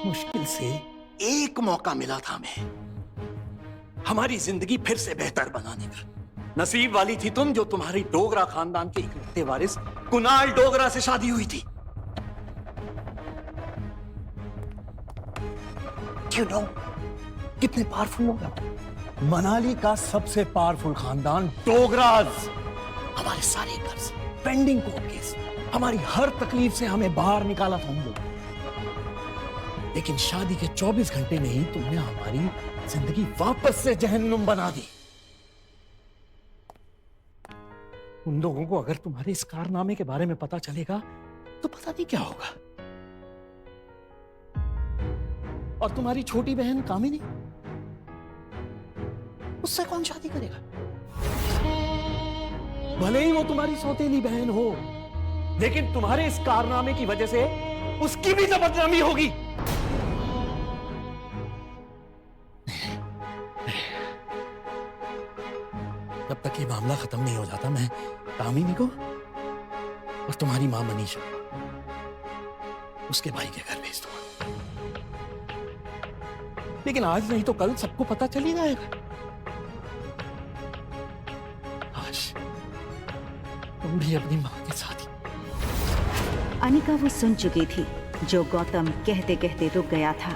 मुश्किल से एक मौका मिला था हमें हमारी जिंदगी फिर से बेहतर बनाने का। नसीब वाली थी तुम जो तुम्हारी डोगरा खानदान के इकलौते वारिस कुणाल डोगरा से शादी हुई थी। You know, कितने पावरफुल लोग हैं। मनाली का सबसे पावरफुल खानदान डोगराज। हमारे सारे कर्ज, पेंडिंग कोर्ट केस, हमारी हर तकलीफ से हमें बाहर निकाला था उन लोगों। लेकिन शादी के 24 घंटे में ही तुमने हमारी जिंदगी वापस से जहन्नुम बना दी। उन लोगों को अगर तुम्हारे इस कारनामे के बारे में पता चलेगा तो पता नहीं क्या होगा। और तुम्हारी छोटी बहन कामिनी, उससे कौन शादी करेगा? भले ही वो तुम्हारी सौतेली बहन हो, लेकिन तुम्हारे इस कारनामे की वजह से उसकी भी तो बदनामी होगी। जब तक ये मामला खत्म नहीं हो जाता मैं कामिनी को और तुम्हारी मां मनीषा उसके भाई के घर भेज दूंगा। लेकिन आज नहीं तो कल सबको पता चल ही जाएगा। आज तुम भी अपनी मां के साथ ही। अनिका वो सुन चुकी थी जो गौतम कहते कहते रुक गया था।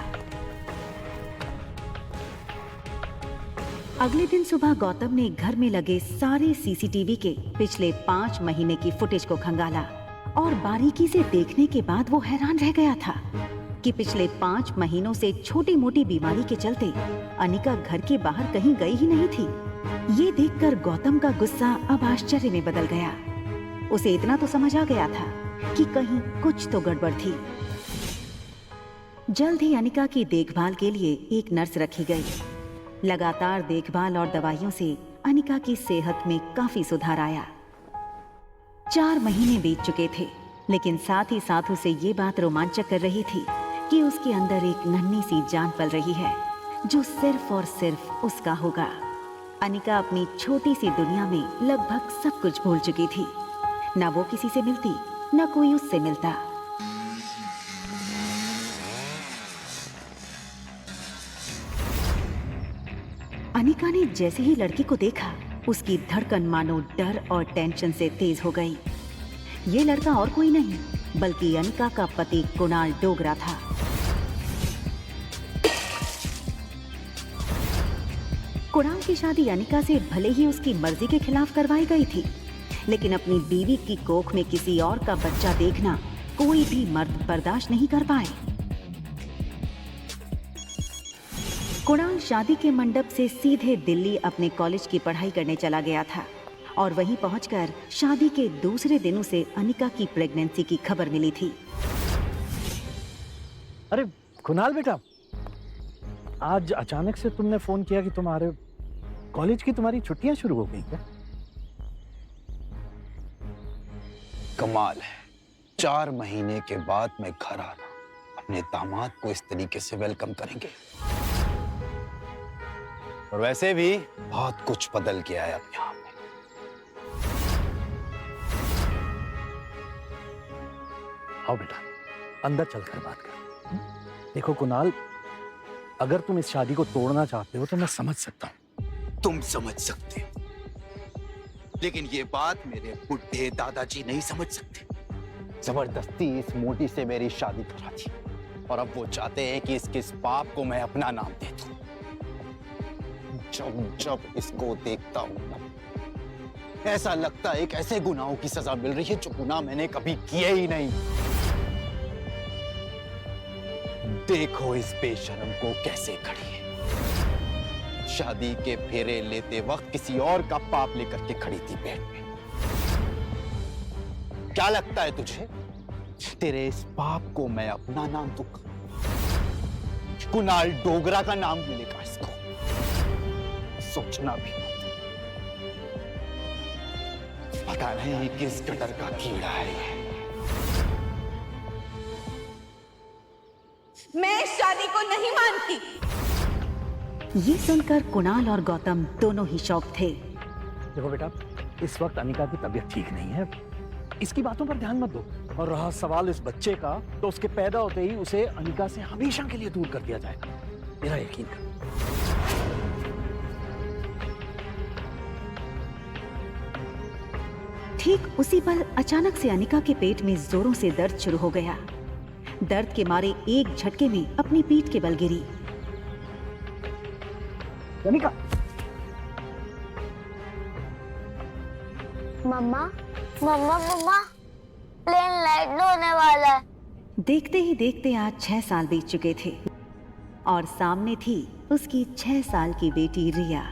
अगले दिन सुबह गौतम ने घर में लगे सारे सीसीटीवी के पिछले 5 महीने की फुटेज को खंगाला और बारीकी से देखने के बाद वो हैरान रह गया था कि पिछले 5 महीनों से छोटी मोटी बीमारी के चलते अनिका घर के बाहर कहीं गई ही नहीं थी। ये देखकर गौतम का गुस्सा अब आश्चर्य में बदल गया। उसे इतना तो समझ आ गया था कि कहीं कुछ तो गड़बड़ थी। जल्द ही अनिका की देखभाल के लिए एक नर्स रखी गई। लगातार देखभाल और दवाइयों से अनिका की सेहत में काफी सुधार आया। 4 महीने बीत चुके थे, लेकिन साथ ही साथ उसे ये बात रोमांचक कर रही थी कि उसके अंदर एक नन्ही सी जान पल रही है जो सिर्फ और सिर्फ उसका होगा। अनिका अपनी छोटी सी दुनिया में लगभग सब कुछ भूल चुकी थी। न वो किसी से मिलती, न कोई उससे मिलता। अनिका ने जैसे ही लड़की को देखा, उसकी धड़कन मानो डर और टेंशन से तेज हो गई। ये लड़का और कोई नहीं बल्कि अनिका का पति कुणाल डोगरा था। कुणाल की शादी अनिका से भले ही उसकी मर्जी के खिलाफ करवाई गई थी, लेकिन अपनी बीवी की कोख में किसी और का बच्चा देखना कोई भी मर्द बर्दाश्त नहीं कर पाए। कुणाल शादी के मंडप से सीधे दिल्ली अपने कॉलेज की पढ़ाई करने चला गया था और वहीं पहुंचकर शादी के दूसरे दिन उसे अनिका की प्रेगनेंसी की खबर मिली थी। अरे कुणाल बेटा, आज अचानक से तुमने फोन किया कि तुम्हारे कॉलेज की तुम्हारी छुट्टियां शुरू हो गई क्या? कमाल है, 4 महीने के बाद मैं घर आना, अपने दामाद को इस तरीके से वेलकम करेंगे। और वैसे भी बहुत कुछ बदल गया है अब यहाँ पे। आओ बेटा, अंदर चलकर बात कर। देखो कुणाल, अगर तुम इस शादी को तोड़ना चाहते हो तो मैं समझ सकता हूँ। तुम समझ सकते हो, लेकिन ये बात मेरे बुढ़े दादाजी नहीं समझ सकते। जबरदस्ती इस मोटी से मेरी शादी करा दी और अब वो चाहते हैं कि इसके इस पाप को मैं अपना नाम दे दूं। जब जब इसको देखता हूं ऐसा लगता है एक ऐसे गुनाहों की सजा मिल रही है जो गुनाह मैंने कभी किए ही नहीं। देखो इस बेशरम को कैसे खड़ी है। शादी के फेरे लेते वक्त किसी और का पाप लेकर के खड़ी थी पेट में। क्या लगता है तुझे तेरे इस पाप को मैं अपना नाम दूंगा? कुणाल डोगरा का नाम मिलेगा इसको, सोचना भी मत। पता नहीं किस गटर का कीड़ा है ये। मैं इस शादी को नहीं मानती। ये सुनकर कुणाल और गौतम दोनों ही शॉक थे। देखो बेटा, इस वक्त अनिका की तबीयत ठीक नहीं है, इसकी बातों पर ध्यान मत दो। और रहा सवाल इस बच्चे का, तो उसके पैदा होते ही उसे अनिका से हमेशा के लिए दूर कर दिया जाएगा, मेरा यकीन कर। ठीक उसी पल अचानक से अनिका के पेट में जोरों से दर्द शुरू हो गया। दर्द के मारे एक झटके में अपनी पीठ के बल गिरी। अनिका, मम्मा मम्मा मम्मा, प्लेन लैंड होने वाला है। देखते ही देखते आज 6 साल बीत चुके थे और सामने थी उसकी 6 साल की बेटी रिया।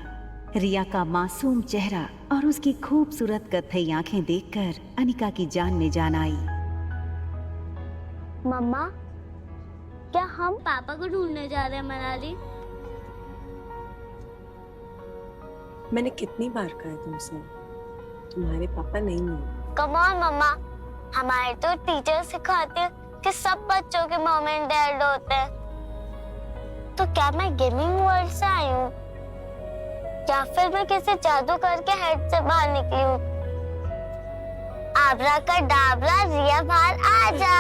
रिया का मासूम चेहरा और उसकी खूबसूरत कत्थई आंखें देखकर अनिका की जान में जान आई। मम्मा, क्या हम पापा को ढूंढने जा रहे हैं मनाली? मैंने कितनी बार कहा तुमसे, तुम्हारे पापा नहीं है। कम ऑन मम्मा, हमारे तो टीचर सिखाते हैं कि सब बच्चों के मॉम एंड डैड होते हैं। तो क्या मैं गेमिंग वर्ल्ड से आई हूँ, या फिर मैं किसी जादू करके हेड से बाहर निकली हूँ? आबरा का डाबरा, रिया बाहर आ जा।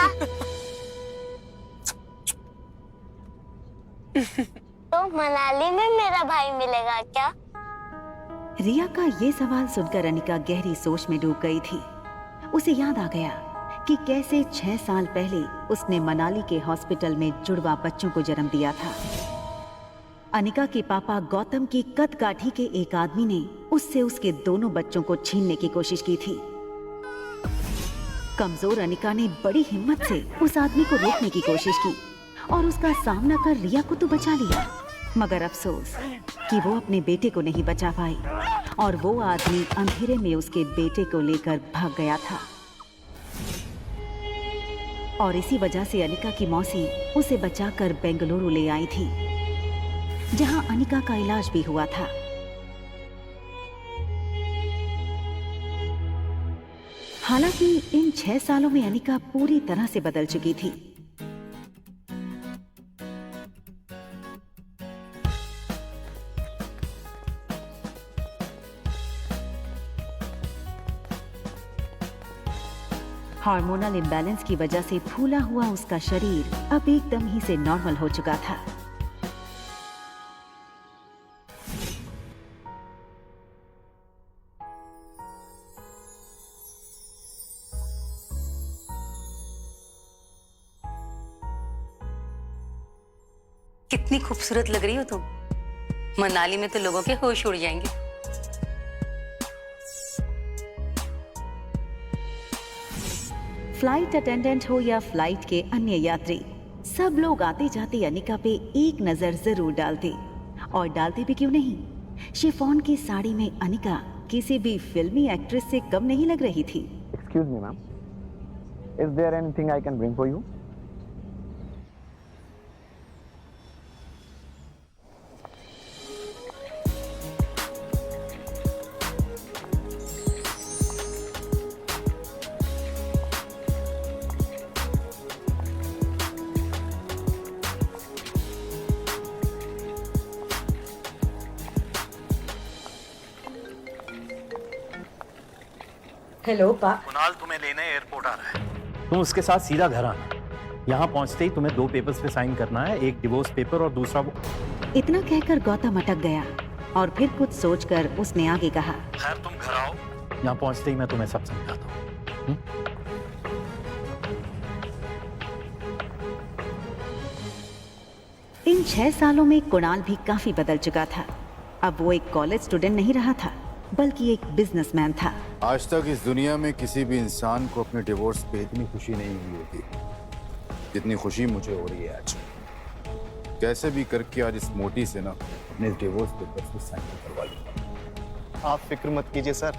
तो मनाली में मेरा भाई मिलेगा क्या? रिया का ये सवाल सुनकर अनिका गहरी सोच में डूब गई थी। उसे याद आ गया कि कैसे 6 साल पहले उसने मनाली के हॉस्पिटल में जुड़वा बच्चों को जन्म दिया था। अनिका के पापा गौतम की कद काठी के एक आदमी ने उससे उसके दोनों बच्चों को छीनने की कोशिश की थी। कमजोर अनिका ने बड़ी हिम्मत से उस आदमी को रोकने की कोशिश की और उसका सामना कर रिया को तो बचा लिया, मगर अफसोस कि वो अपने बेटे को नहीं बचा पाई और वो आदमी अंधेरे में उसके बेटे को लेकर भाग गया था। और इसी वजह से अनिका की मौसी उसे बचाकर बेंगलुरु ले आई थी, जहां अनिका का इलाज भी हुआ था। हालांकि इन 6 सालों में अनिका पूरी तरह से बदल चुकी थी। हार्मोनल इम्बैलेंस की वजह से फूला हुआ उसका शरीर अब एकदम ही से नॉर्मल हो चुका था। कितनी खूबसूरत लग रही हो तुम। मनाली में तो लोगों के होश उड़ जाएंगे। फ्लाइट अटेंडेंट हो या फ्लाइट के अन्य यात्री, सब लोग आते जाते अनिका पे एक नजर जरूर डालते। और डालते भी क्यों नहीं, शिफॉन की साड़ी में अनिका किसी भी फिल्मी एक्ट्रेस से कम नहीं लग रही थी। Excuse me, ma'am. Is there anything I can bring for you? Hello पा। कुणाल तुम्हें लेने एयरपोर्ट आ रहा है, तुम उसके साथ सीधा घर आना। यहाँ पहुँचते ही तुम्हें 2 पेपर्स पे साइन करना है, एक डिवोर्स पेपर और दूसरा वो। इतना कहकर गौतम अटक गया और फिर कुछ सोचकर उसने आगे कहा, खैर तुम घर आओ, यहाँ पहुँचते ही मैं तुम्हें सब समझाता हूँ। इन 6 सालों में कुणाल भी काफी बदल चुका था। अब वो एक कॉलेज स्टूडेंट नहीं रहा था, बल्कि एक बिजनेसमैन था। आज तक इस दुनिया में किसी भी इंसान को अपने डिवोर्स पे इतनी खुशी नहीं हुई होती जितनी खुशी मुझे हो रही है आज। कैसे भी करके आज इस मोटी से ना अपने डिवोर्स पेपर पे साइन करवा लूंगा। आप फिक्र मत कीजिए सर,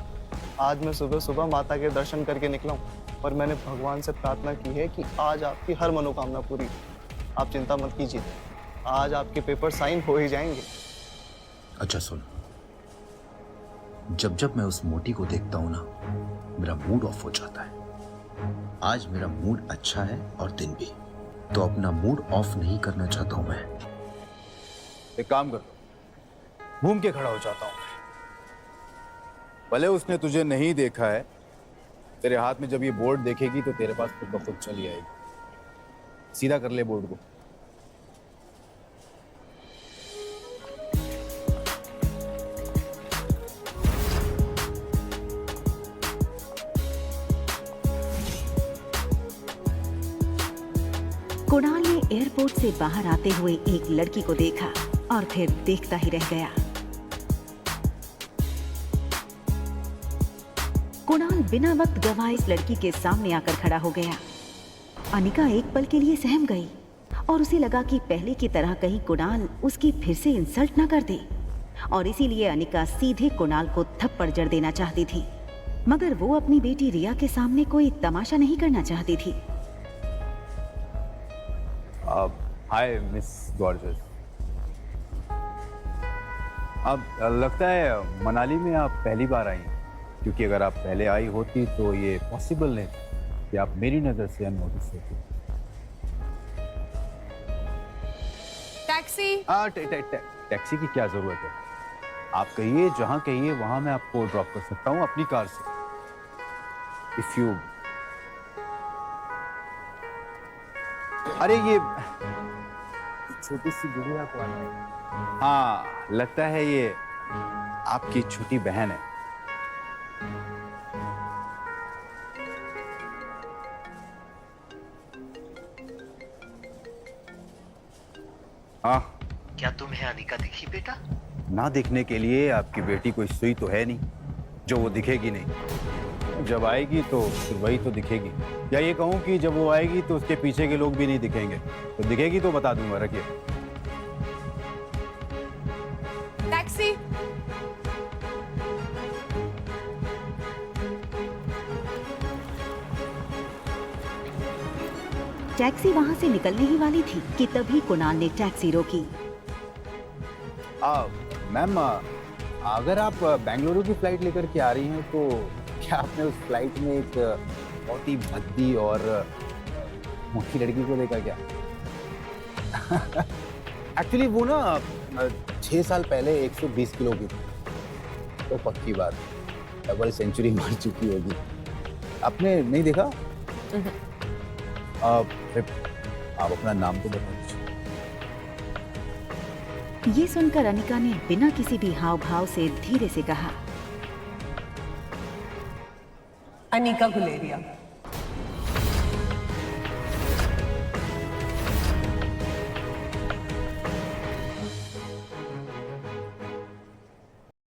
आज मैं सुबह सुबह माता के दर्शन करके निकला हूँ और मैंने भगवान से प्रार्थना की है कि आज आपकी हर मनोकामना पूरी। आप चिंता मत कीजिए, आज आपके पेपर साइन हो ही जाएंगे। अच्छा सुन, जब जब मैं उस मोटी को देखता हूं ना, मेरा मूड ऑफ हो जाता है। आज मेरा मूड अच्छा है और दिन भी, तो अपना मूड ऑफ नहीं करना चाहता हूं मैं। एक काम कर, घूम के खड़ा हो जाता हूं। भले उसने तुझे नहीं देखा है, तेरे हाथ में जब ये बोर्ड देखेगी तो तेरे पास खुद ब खुद चली आएगी। सीधा कर ले बोर्ड को। कुणाल ने एयरपोर्ट से बाहर आते हुए एक लड़की को देखा और फिर देखता ही रह गया। कुणाल बिना वक्त गवाए इस लड़की के सामने आकर खड़ा हो गया। अनिका एक पल के लिए सहम गई और उसे लगा कि पहले की तरह कहीं कुणाल उसकी फिर से इंसल्ट ना कर दे, और इसीलिए अनिका सीधे कुणाल को थप्पड़ जड़ देना चाहती थी, मगर वो अपनी बेटी रिया के सामने कोई तमाशा नहीं करना चाहती थी। Hi miss gorgeous. अब लगता है मनाली में आप पहली बार आई हैं, क्योंकि अगर आप पहले आई होती तो ये पॉसिबल नहीं कि आप मेरी नजर से अननोटिस होती। टैक्सी। टैक्सी की क्या जरूरत है? आप कहिए, जहां कहिए वहां मैं आपको ड्रॉप कर सकता हूं अपनी कार से। इफ यू अरे ये छोटी सी गुड़िया कौन है? हाँ, लगता है ये आपकी छोटी बहन है। हाँ, क्या तुम्हें अनिका दिखी बेटा? ना दिखने के लिए आपकी बेटी कोई सुई तो है नहीं जो वो दिखेगी नहीं। जब आएगी तो फिर वही तो दिखेगी, या ये कहूँ कि जब वो आएगी तो उसके पीछे के लोग भी नहीं दिखेंगे। तो दिखेगी तो बता दूंगा। रखिए। टैक्सी। टैक्सी वहां से निकलने ही वाली थी कि तभी कुणाल ने टैक्सी रोकी। मैम, अगर आप बेंगलुरु की फ्लाइट लेकर के आ रही हैं तो क्या आपने उस फ्लाइट में एक बहुत ही भद्दी और मोटी लड़की को देखा क्या? एक्चुअली वो ना 6 साल पहले 120 किलो की थी। तो पक्की बात, डबल सेंचुरी मार चुकी होगी। आपने नहीं देखा? आप अपना नाम तो बता दीजिए। ये सुनकर अनिका ने बिना किसी भी हाव भाव से धीरे से कहा, अनिका गुलेरिया।